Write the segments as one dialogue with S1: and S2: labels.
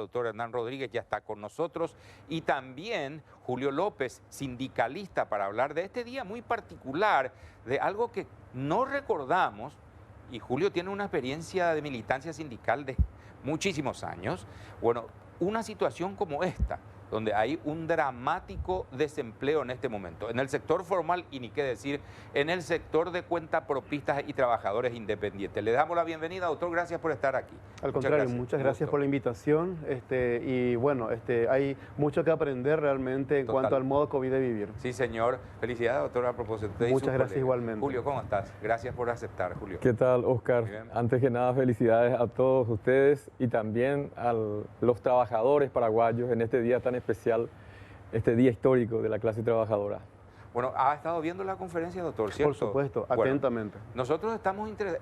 S1: doctor Hernán Rodríguez ya está con nosotros, y también Julio López, sindicalista, para hablar de este día muy particular, de algo que no recordamos, y Julio tiene una experiencia de militancia sindical de muchísimos años. Bueno, una situación como esta, donde hay un dramático desempleo en este momento, en el sector formal y ni qué decir, en el sector de cuentapropistas y trabajadores independientes. Le damos la bienvenida, doctor, gracias por estar aquí.
S2: Al contrario, muchas gracias por la invitación, y bueno, hay mucho que aprender realmente en cuanto al modo COVID de vivir.
S1: Sí, señor. Felicidades, doctor, a propósito de
S2: muchas gracias igualmente.
S1: Julio, ¿cómo estás? Gracias por aceptar, Julio.
S3: ¿Qué tal, Oscar? Antes que nada, felicidades a todos ustedes y también a los trabajadores paraguayos en este día tan especial, este día histórico de la clase trabajadora.
S1: Bueno, ha estado viendo la conferencia, doctor, ¿cierto?
S2: Por supuesto, atentamente.
S1: Bueno, nosotros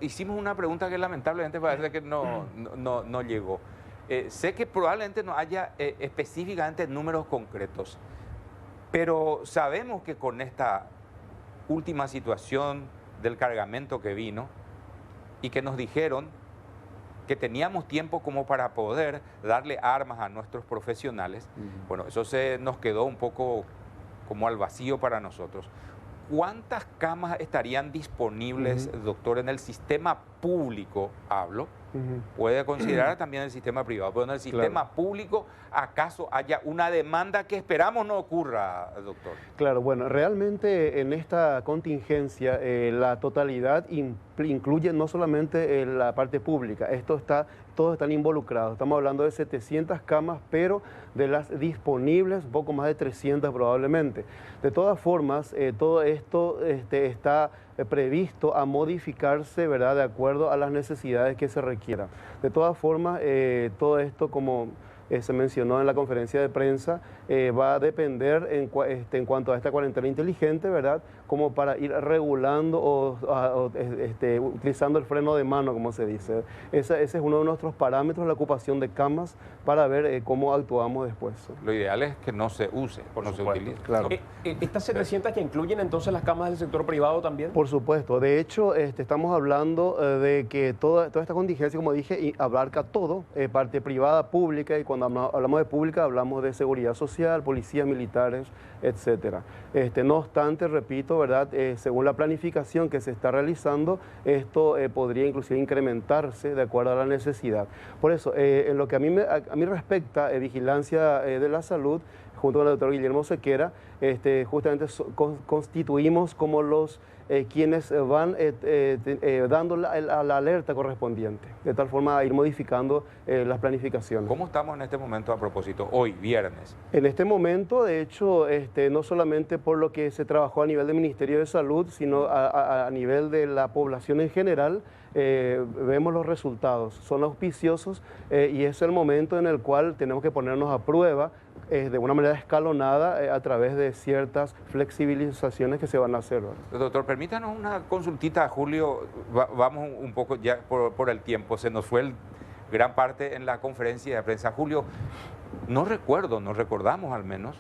S1: hicimos una pregunta que lamentablemente parece que no llegó. Sé que probablemente no haya específicamente números concretos, pero sabemos que con esta última situación del cargamento que vino y que nos dijeron que teníamos tiempo como para poder darle armas a nuestros profesionales, bueno, eso se nos quedó un poco como al vacío para nosotros. ¿Cuántas camas estarían disponibles, doctor, en el sistema público, hablo? Puede considerar también el sistema privado, pero en el sistema público, ¿acaso haya una demanda que esperamos no ocurra, doctor?
S2: Claro, bueno, realmente en esta contingencia la totalidad incluye no solamente la parte pública, todos están involucrados. Estamos hablando de 700 camas, pero de las disponibles, un poco más de 300 probablemente. De todas formas, todo esto está previsto a modificarse, ¿verdad?, de acuerdo a las necesidades que se requieran. De todas formas, todo esto, como se mencionó en la conferencia de prensa, va a depender en cuanto a esta cuarentena inteligente, ¿verdad?, como para ir regulando o utilizando el freno de mano, como se dice. Ese es uno de nuestros parámetros, la ocupación de camas, para ver cómo actuamos después.
S1: Lo ideal es que no se use o no se utilice.
S2: Claro.
S4: ¿Estas 700 que incluyen entonces las camas del sector privado también?
S2: Por supuesto. De hecho, estamos hablando de que toda esta contingencia, como dije, abarca todo, parte privada, pública, y cuando hablamos de pública hablamos de seguridad social, policías, militares, etcétera. No obstante, repito, ¿verdad?, según la planificación que se está realizando, esto podría inclusive incrementarse de acuerdo a la necesidad. Por eso, en lo que a mí respecta, vigilancia de la salud, junto con el doctor Guillermo Sequera, justamente constituimos como los quienes van dando la alerta correspondiente, de tal forma a ir modificando las planificaciones.
S1: ¿Cómo estamos en este momento a propósito, hoy, viernes?
S2: En este momento, de hecho, no solamente por lo que se trabajó a nivel del Ministerio de Salud, sino a nivel de la población en general, vemos los resultados, son auspiciosos, y es el momento en el cual tenemos que ponernos a prueba de una manera escalonada a través de ciertas flexibilizaciones que se van a hacer.
S1: Doctor, permítanos una consultita, Julio, vamos un poco ya por el tiempo, se nos fue gran parte en la conferencia de prensa. Julio, no recordamos al menos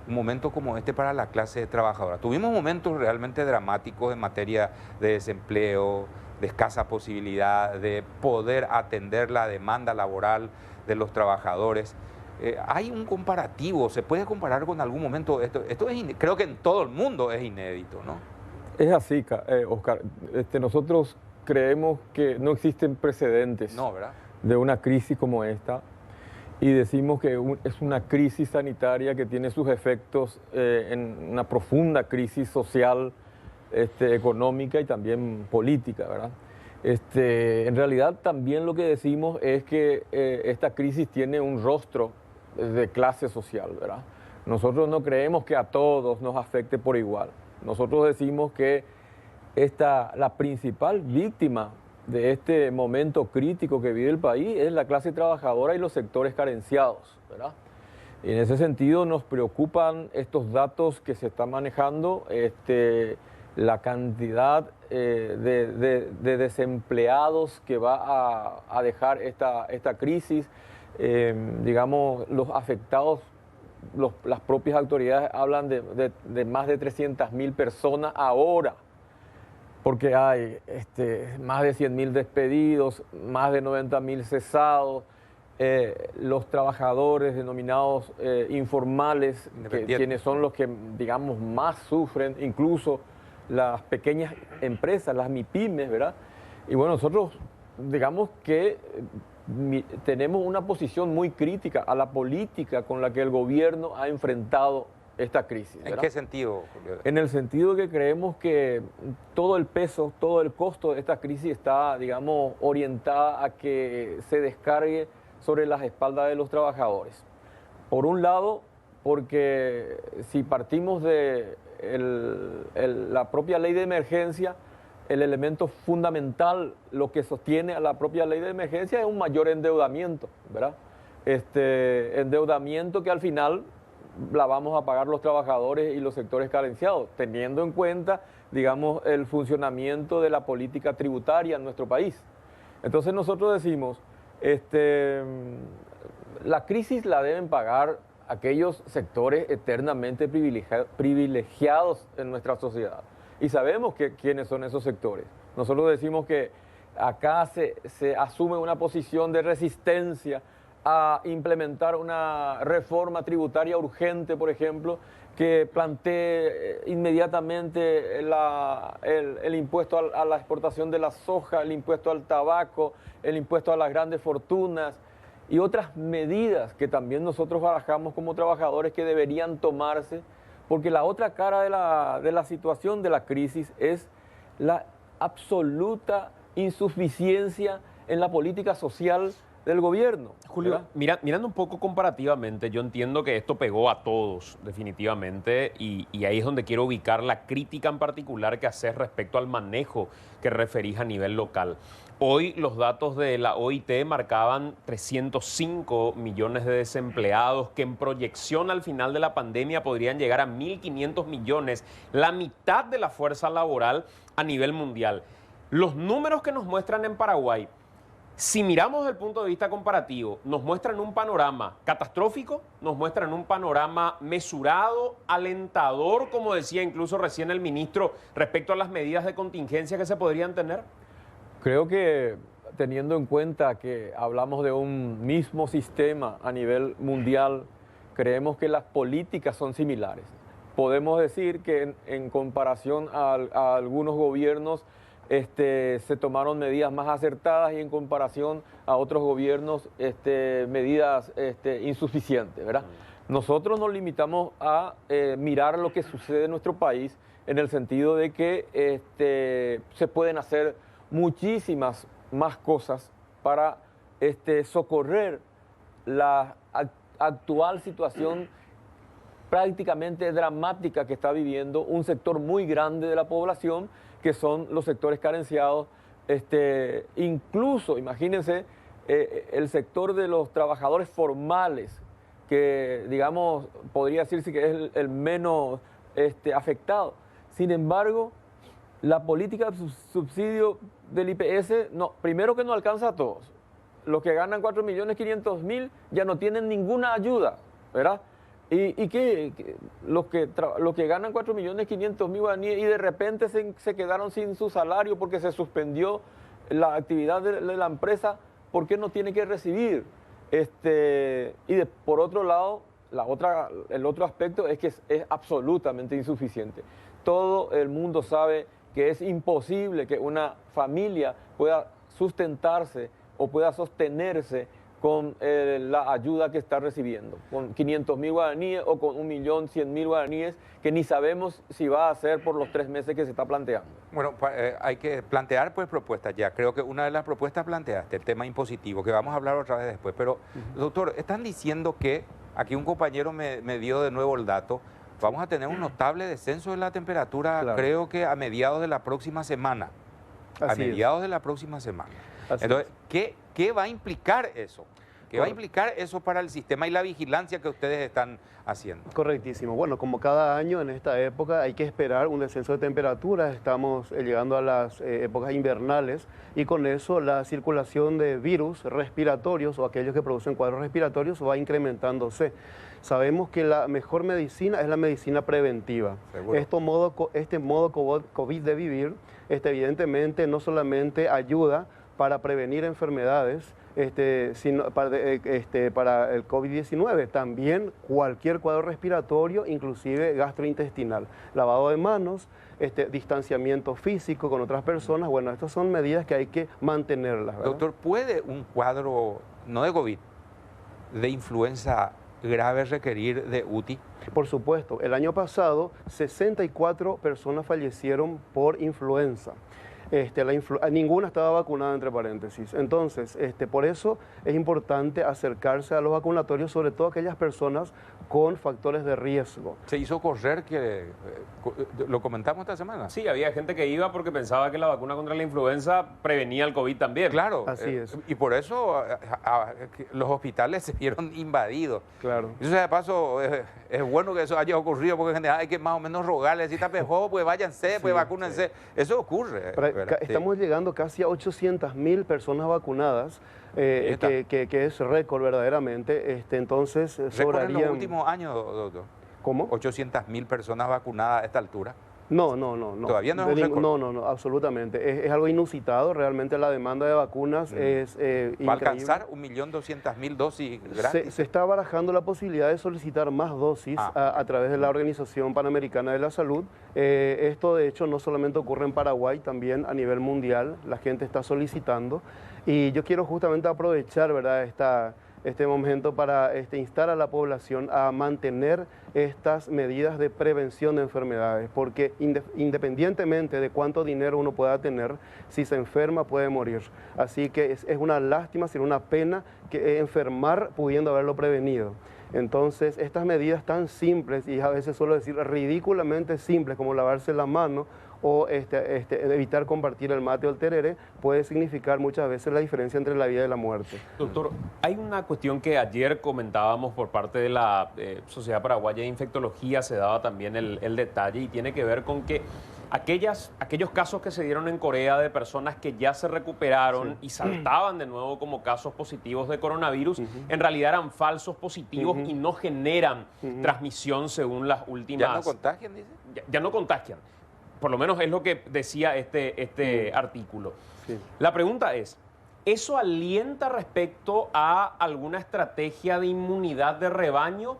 S1: un momento como este para la clase trabajadora. Tuvimos momentos realmente dramáticos en materia de desempleo, de escasa posibilidad de poder atender la demanda laboral de los trabajadores. ¿Hay un comparativo? ¿Se puede comparar con algún momento? Esto creo que en todo el mundo es inédito, ¿no?
S3: Es así, Oscar. Nosotros creemos que no existen precedentes de una crisis como esta, y decimos que es una crisis sanitaria que tiene sus efectos en una profunda crisis social, económica y también política, ¿verdad? En realidad también lo que decimos es que esta crisis tiene un rostro de clase social, ¿verdad? Nosotros no creemos que a todos nos afecte por igual. Nosotros decimos que la principal víctima de este momento crítico que vive el país es la clase trabajadora y los sectores carenciados, ¿verdad? Y en ese sentido nos preocupan estos datos que se están manejando, la cantidad de desempleados que va a dejar esta crisis. Digamos, los afectados, las propias autoridades hablan de más de 300.000 personas ahora, porque hay más de 100.000 despedidos, más de 90.000 cesados, los trabajadores denominados informales, quienes son los que, digamos, más sufren, incluso las pequeñas empresas, las MIPYMES, ¿verdad? Y bueno, nosotros, digamos que tenemos una posición muy crítica a la política con la que el gobierno ha enfrentado esta crisis, ¿verdad?
S1: ¿En qué sentido, Julio?
S3: En el sentido que creemos que todo el peso, todo el costo de esta crisis está, digamos, orientada a que se descargue sobre las espaldas de los trabajadores. Por un lado, porque si partimos de la propia ley de emergencia, el elemento fundamental, lo que sostiene a la propia ley de emergencia es un mayor endeudamiento, ¿verdad? Endeudamiento que al final la vamos a pagar los trabajadores y los sectores carenciados, teniendo en cuenta, digamos, el funcionamiento de la política tributaria en nuestro país. Entonces nosotros decimos, la crisis la deben pagar aquellos sectores eternamente privilegiados en nuestra sociedad. Y sabemos quiénes son esos sectores. Nosotros decimos que acá se asume una posición de resistencia a implementar una reforma tributaria urgente, por ejemplo, que plantee inmediatamente el impuesto a la exportación de la soja, el impuesto al tabaco, el impuesto a las grandes fortunas y otras medidas que también nosotros barajamos como trabajadores que deberían tomarse, porque la otra cara de la situación de la crisis es la absoluta insuficiencia en la política social del gobierno.
S4: Julio, mirando un poco comparativamente, yo entiendo que esto pegó a todos, definitivamente, y ahí es donde quiero ubicar la crítica en particular que haces respecto al manejo que referís a nivel local. Hoy los datos de la OIT marcaban 305 millones de desempleados que en proyección al final de la pandemia podrían llegar a 1.500 millones, la mitad de la fuerza laboral a nivel mundial. Los números que nos muestran en Paraguay, si miramos desde el punto de vista comparativo, nos muestran un panorama catastrófico, nos muestran un panorama mesurado, alentador, como decía incluso recién el ministro, respecto a las medidas de contingencia que se podrían tener.
S3: Creo que teniendo en cuenta que hablamos de un mismo sistema a nivel mundial, creemos que las políticas son similares. Podemos decir que en comparación a algunos gobiernos se tomaron medidas más acertadas y en comparación a otros gobiernos medidas insuficientes, ¿verdad? Nosotros nos limitamos a mirar lo que sucede en nuestro país en el sentido de que se pueden hacer muchísimas más cosas para socorrer la actual situación prácticamente dramática que está viviendo un sector muy grande de la población, que son los sectores carenciados, incluso, imagínense, el sector de los trabajadores formales, que digamos, podría decirse que es el menos afectado. Sin embargo, la política de subsidio del IPS, no, primero que no alcanza a todos. Los que ganan 4.500.000 ya no tienen ninguna ayuda, ¿verdad? Y que los que ganan 4.500.000 guaraníes y de repente se quedaron sin su salario porque se suspendió la actividad de la empresa, ¿por qué no tiene que recibir? Por otro lado, el otro aspecto es que es absolutamente insuficiente. Todo el mundo sabe que es imposible que una familia pueda sustentarse o pueda sostenerse con la ayuda que está recibiendo, con 500.000 guaraníes o con 1.100.000 guaraníes, que ni sabemos si va a ser por los 3 meses que se está planteando.
S1: Bueno, hay que plantear pues propuestas ya. Creo que una de las propuestas planteaste, el tema impositivo, que vamos a hablar otra vez después. Pero, doctor, están diciendo que, aquí un compañero me dio de nuevo el dato, vamos a tener un notable descenso de la temperatura, claro, creo que a mediados de la próxima semana. De la próxima semana. Entonces, ¿qué va a implicar eso? ¿Qué va a implicar eso para el sistema y la vigilancia que ustedes están haciendo?
S2: Correctísimo. Bueno, como cada año en esta época hay que esperar un descenso de temperatura. Estamos llegando a las épocas invernales y con eso la circulación de virus respiratorios o aquellos que producen cuadros respiratorios va incrementándose. Sabemos que la mejor medicina es la medicina preventiva. Este modo COVID de vivir, evidentemente no solamente ayuda para prevenir enfermedades para el COVID-19. También cualquier cuadro respiratorio, inclusive gastrointestinal. Lavado de manos, distanciamiento físico con otras personas. Bueno, estas son medidas que hay que mantenerlas, ¿verdad?
S1: Doctor, ¿puede un cuadro, no de COVID, de influenza grave requerir de UTI?
S2: Por supuesto. El año pasado, 64 personas fallecieron por influenza. Ninguna estaba vacunada, entre paréntesis. Entonces, por eso es importante acercarse a los vacunatorios, sobre todo aquellas personas con factores de riesgo.
S1: Se hizo correr, lo comentamos esta semana.
S4: Sí, había gente que iba porque pensaba que la vacuna contra la influenza prevenía el COVID también.
S1: Claro.
S2: Así es.
S1: Y por eso los hospitales se vieron invadidos.
S2: Claro.
S1: Eso de paso, es bueno que eso haya ocurrido, porque en general hay que más o menos rogarles, si está mejor, pues váyanse,
S2: Sí,
S1: pues vacúnense. Sí. Eso ocurre.
S2: Estamos llegando casi a 800.000 personas vacunadas, que es récord verdaderamente. Entonces,
S1: ¿récord en los últimos años, doctor?
S2: ¿Cómo?
S1: 800.000 personas vacunadas a esta altura.
S2: No.
S1: ¿Todavía no es un récord?
S2: No, absolutamente. Es algo inusitado. Realmente la demanda de vacunas es increíble.
S1: ¿Va a alcanzar 1.200.000 dosis gratis?
S2: Se está barajando la posibilidad de solicitar más dosis a través de la Organización Panamericana de la Salud. Esto, de hecho, no solamente ocurre en Paraguay, también a nivel mundial. La gente está solicitando. Y yo quiero justamente aprovechar, ¿verdad?, este momento para instar a la población a mantener estas medidas de prevención de enfermedades, porque independientemente de cuánto dinero uno pueda tener, si se enferma puede morir. Así que es una lástima, sería una pena que enfermar pudiendo haberlo prevenido. Entonces, estas medidas tan simples, y a veces suelo decir ridículamente simples, como lavarse la mano o evitar compartir el mate o el tereré, puede significar muchas veces la diferencia entre la vida y la muerte.
S4: Doctor, hay una cuestión que ayer comentábamos por parte de la Sociedad Paraguaya de Infectología, se daba también el detalle, y tiene que ver con que aquellos casos que se dieron en Corea de personas que ya se recuperaron y saltaban de nuevo como casos positivos de coronavirus, en realidad eran falsos positivos y no generan transmisión según las últimas...
S1: ¿Ya no contagian, dice?
S4: Ya no contagian. Por lo menos es lo que decía este artículo. Sí. La pregunta es, ¿eso alienta respecto a alguna estrategia de inmunidad de rebaño?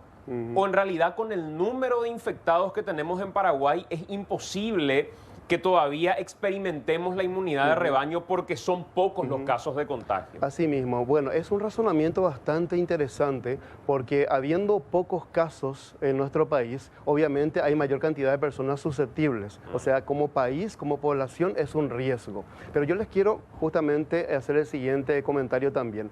S4: ¿O en realidad con el número de infectados que tenemos en Paraguay es imposible que todavía experimentemos la inmunidad de rebaño porque son pocos los casos de contagio?
S2: Así mismo. Bueno, es un razonamiento bastante interesante porque habiendo pocos casos en nuestro país, obviamente hay mayor cantidad de personas susceptibles. O sea, como país, como población, es un riesgo. Pero yo les quiero justamente hacer el siguiente comentario también.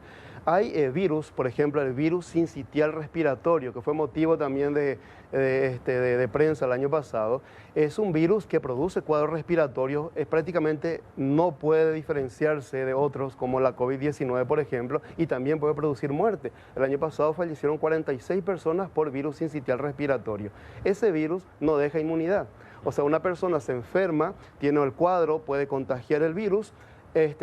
S2: Hay virus, por ejemplo, el virus sincitial respiratorio, que fue motivo también de prensa el año pasado. Es un virus que produce cuadros respiratorios, prácticamente no puede diferenciarse de otros, como la COVID-19, por ejemplo, y también puede producir muerte. El año pasado fallecieron 46 personas por virus sincitial respiratorio. Ese virus no deja inmunidad. O sea, una persona se enferma, tiene el cuadro, puede contagiar el virus,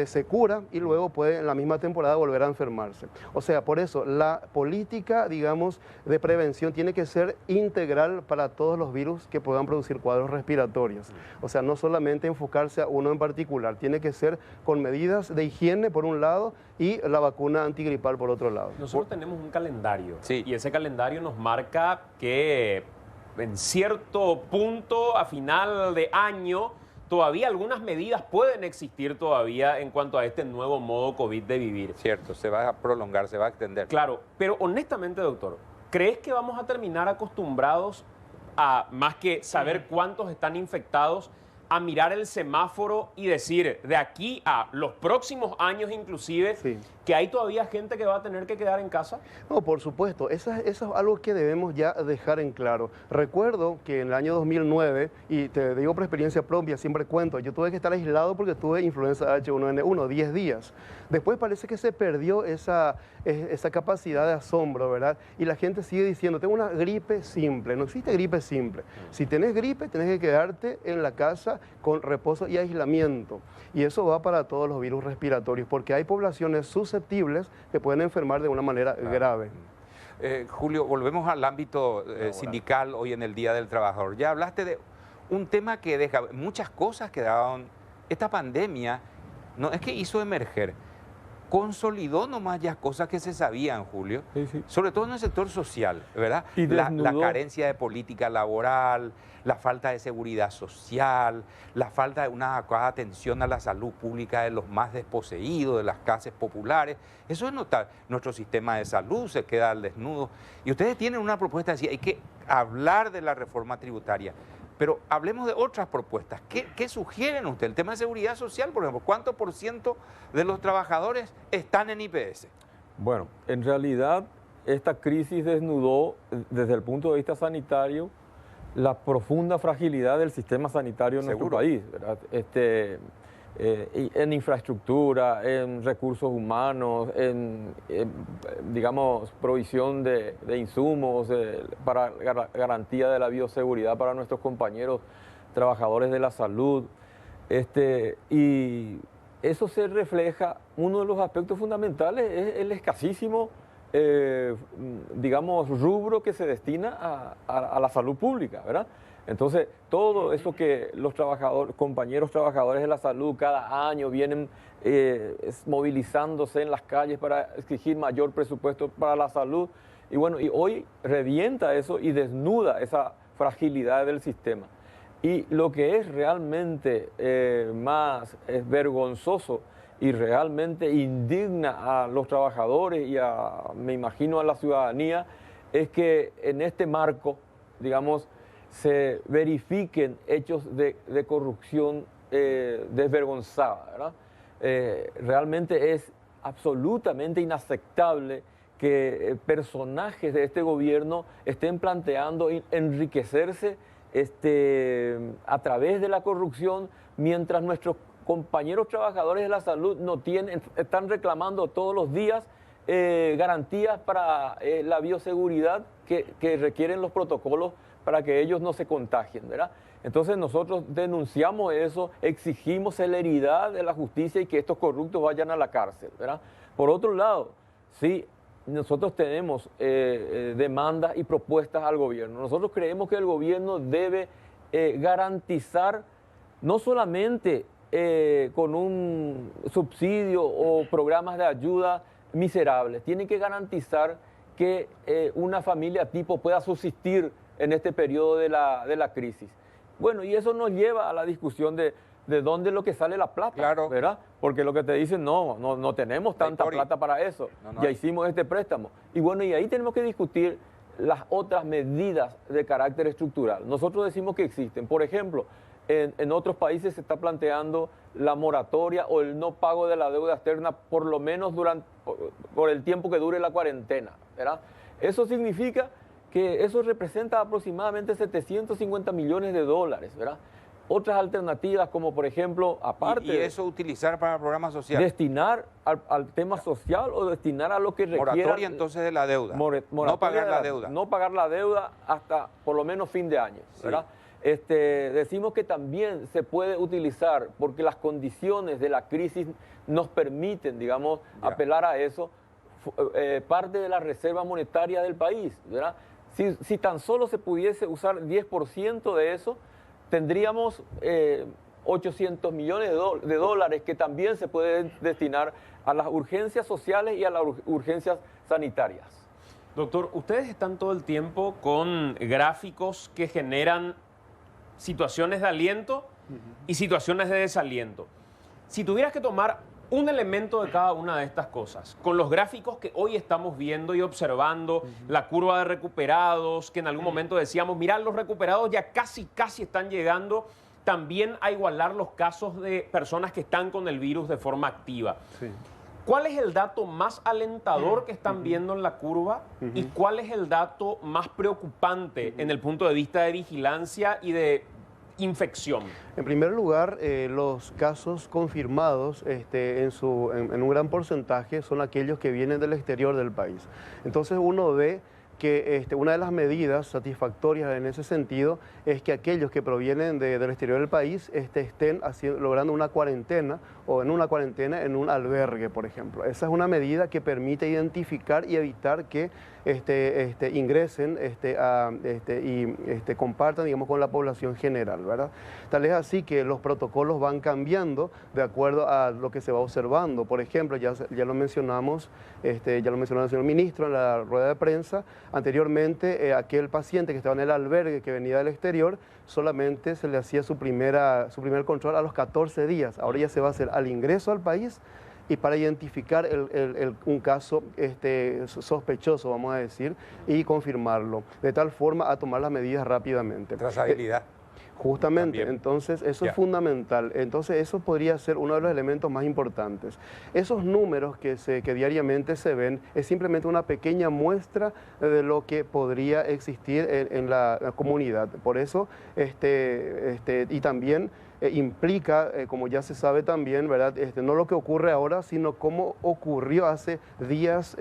S2: se cura y luego puede en la misma temporada volver a enfermarse. O sea, por eso la política, digamos, de prevención tiene que ser integral para todos los virus que puedan producir cuadros respiratorios. O sea, no solamente enfocarse a uno en particular, tiene que ser con medidas de higiene por un lado y la vacuna antigripal por otro lado.
S4: Nosotros tenemos un calendario,
S1: sí,
S4: y ese calendario nos marca que en cierto punto, a final de año, todavía algunas medidas pueden existir todavía en cuanto a este nuevo modo COVID de vivir.
S1: Cierto, se va a prolongar, se va a extender.
S4: Claro, pero honestamente, doctor, ¿crees que vamos a terminar acostumbrados a, más que saber cuántos están infectados, a mirar el semáforo y decir, de aquí a los próximos años inclusive, sí, que hay todavía gente que va a tener que quedar en casa?
S2: No, por supuesto, eso es algo que debemos ya dejar en claro. Recuerdo que en el año 2009, y te digo por experiencia propia, siempre cuento, yo tuve que estar aislado porque tuve influenza H1N1, 10 días. Después parece que se perdió esa capacidad de asombro, ¿verdad? Y la gente sigue diciendo, tengo una gripe simple. No existe gripe simple. Si tenés gripe, tenés que quedarte en la casa con reposo y aislamiento. Y eso va para todos los virus respiratorios, porque hay poblaciones susceptibles que pueden enfermar de una manera grave.
S1: Julio, volvemos al ámbito sindical hoy en el Día del Trabajador. Ya hablaste de un tema que deja muchas cosas que daban esta pandemia, no es que hizo emerger, consolidó nomás ya cosas que se sabían, Julio, sobre todo en el sector social, ¿verdad?
S3: Y
S1: la carencia de política laboral, la falta de seguridad social, la falta de una adecuada atención a la salud pública de los más desposeídos, de las clases populares. Eso es notable. Nuestro sistema de salud se queda al desnudo. Y ustedes tienen una propuesta así, hay que hablar de la reforma tributaria. Pero hablemos de otras propuestas. ¿Qué sugieren ustedes? El tema de seguridad social, por ejemplo. ¿Cuánto por ciento de los trabajadores están en IPS?
S3: Bueno, en realidad esta crisis desnudó desde el punto de vista sanitario la profunda fragilidad del sistema sanitario en nuestro país, ¿verdad? En infraestructura, en recursos humanos, digamos, provisión de insumos para garantía de la bioseguridad para nuestros compañeros trabajadores de la salud. Y eso se refleja, uno de los aspectos fundamentales es el escasísimo, digamos, rubro que se destina a la salud pública, ¿verdad? Entonces, todo eso que los compañeros trabajadores de la salud cada año vienen movilizándose en las calles para exigir mayor presupuesto para la salud, y bueno, y hoy revienta eso y desnuda esa fragilidad del sistema. Y lo que es realmente más vergonzoso y realmente indigna a los trabajadores y me imagino a la ciudadanía, es que en este marco, digamos, se verifiquen hechos de corrupción desvergonzada, ¿verdad? Realmente es absolutamente inaceptable que personajes de este gobierno estén planteando enriquecerse a través de la corrupción, mientras nuestros compañeros trabajadores de la salud están reclamando todos los días garantías para la bioseguridad que requieren los protocolos para que ellos no se contagien, ¿verdad? Entonces nosotros denunciamos eso, exigimos celeridad de la justicia y que estos corruptos vayan a la cárcel, ¿verdad? Por otro lado, sí, nosotros tenemos demandas y propuestas al gobierno. Nosotros creemos que el gobierno debe garantizar, no solamente con un subsidio o programas de ayuda miserables, tiene que garantizar que una familia tipo pueda subsistir en este periodo de la crisis. Bueno, y eso nos lleva a la discusión de dónde es lo que sale la plata,
S1: claro,
S3: ¿verdad? Porque lo que te dicen, no tenemos tanta plata para eso, ya hicimos este préstamo. Y bueno, y ahí tenemos que discutir las otras medidas de carácter estructural. Nosotros decimos que existen. Por ejemplo, en otros países se está planteando la moratoria o el no pago de la deuda externa, por lo menos por el tiempo que dure la cuarentena, ¿verdad? Eso significa que eso representa aproximadamente 750 millones de dólares, ¿verdad? Otras alternativas, como por ejemplo, aparte...
S1: ¿Y eso utilizar para programas sociales?
S3: Destinar al tema social o destinar a lo que requiera...
S1: Moratoria entonces de la deuda. No pagar la deuda.
S3: No pagar la deuda hasta por lo menos fin de año, ¿verdad? Sí. Decimos que también se puede utilizar, porque las condiciones de la crisis nos permiten, digamos, apelar a eso, parte de la reserva monetaria del país, ¿verdad? Si tan solo se pudiese usar 10% de eso, tendríamos 800 millones de dólares que también se pueden destinar a las urgencias sociales y a las urgencias sanitarias.
S4: Doctor, ustedes están todo el tiempo con gráficos que generan situaciones de aliento y situaciones de desaliento. Si tuvieras que tomar un elemento de cada una de estas cosas, con los gráficos que hoy estamos viendo y observando, la curva de recuperados, que en algún momento decíamos, mirá, los recuperados ya casi están llegando también a igualar los casos de personas que están con el virus de forma activa. Sí. ¿Cuál es el dato más alentador que están viendo en la curva y cuál es el dato más preocupante en el punto de vista de vigilancia y de infección?
S2: En primer lugar, los casos confirmados en un gran porcentaje son aquellos que vienen del exterior del país. Entonces uno ve que una de las medidas satisfactorias en ese sentido es que aquellos que provienen del exterior del país estén logrando una cuarentena o en una cuarentena en un albergue, por ejemplo. Esa es una medida que permite identificar y evitar que ingresen y compartan, digamos, con la población general, ¿verdad? Tal es así que los protocolos van cambiando de acuerdo a lo que se va observando. Por ejemplo, ya lo mencionamos, ya lo mencionó el señor ministro en la rueda de prensa. Anteriormente, aquel paciente que estaba en el albergue, que venía del exterior, solamente se le hacía su primer control a los 14 días. Ahora ya se va a hacer al ingreso al país y para identificar un caso sospechoso, vamos a decir, y confirmarlo, de tal forma a tomar las medidas rápidamente.
S1: Trazabilidad.
S2: Justamente,
S1: También.
S2: entonces eso es fundamental. Entonces eso podría ser uno de los elementos más importantes. Esos números que diariamente se ven es simplemente una pequeña muestra de lo que podría existir en la comunidad. Por eso, y también implica, como ya se sabe también, ¿verdad? No lo que ocurre ahora, sino cómo ocurrió hace días,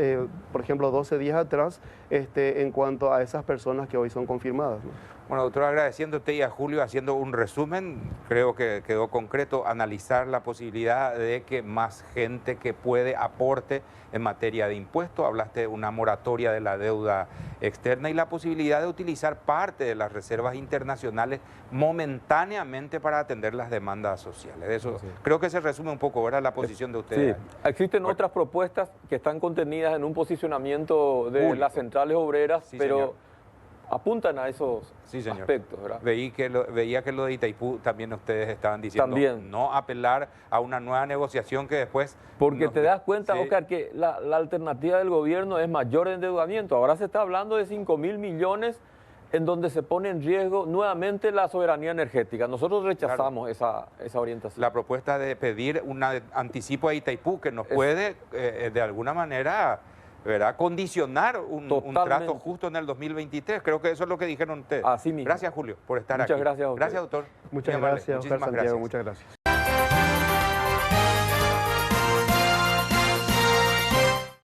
S2: por ejemplo, 12 días atrás, en cuanto a esas personas que hoy son confirmadas, ¿no?
S1: Bueno, doctor, agradeciéndote y a Julio haciendo un resumen, creo que quedó concreto analizar la posibilidad de que más gente que puede aporte en materia de impuestos. Hablaste de una moratoria de la deuda externa y la posibilidad de utilizar parte de las reservas internacionales momentáneamente para atender las demandas sociales. Eso sí. Creo que se resume un poco, ¿verdad?, la posición de ustedes.
S3: Sí, existen otras propuestas que están contenidas en un posicionamiento de las centrales obreras, sí, pero señor, apuntan a esos aspectos, ¿verdad?
S1: Veía que lo de Itaipú también ustedes estaban diciendo no apelar a una nueva negociación que después...
S3: Porque te das cuenta, Oscar, que la alternativa del gobierno es mayor endeudamiento. Ahora se está hablando de 5.000 millones en donde se pone en riesgo nuevamente la soberanía energética. Nosotros rechazamos esa orientación.
S1: La propuesta de pedir un anticipo a Itaipú que nos puede, de alguna manera... ¿verdad?, condicionar un trato justo en el 2023. Creo que eso es lo que dijeron ustedes.
S3: Así mismo.
S1: Gracias, Julio, por estar aquí.
S3: Muchas gracias, doctor.
S1: Gracias, doctor.
S2: Muchas gracias, Oscar Santiago. Muchas gracias.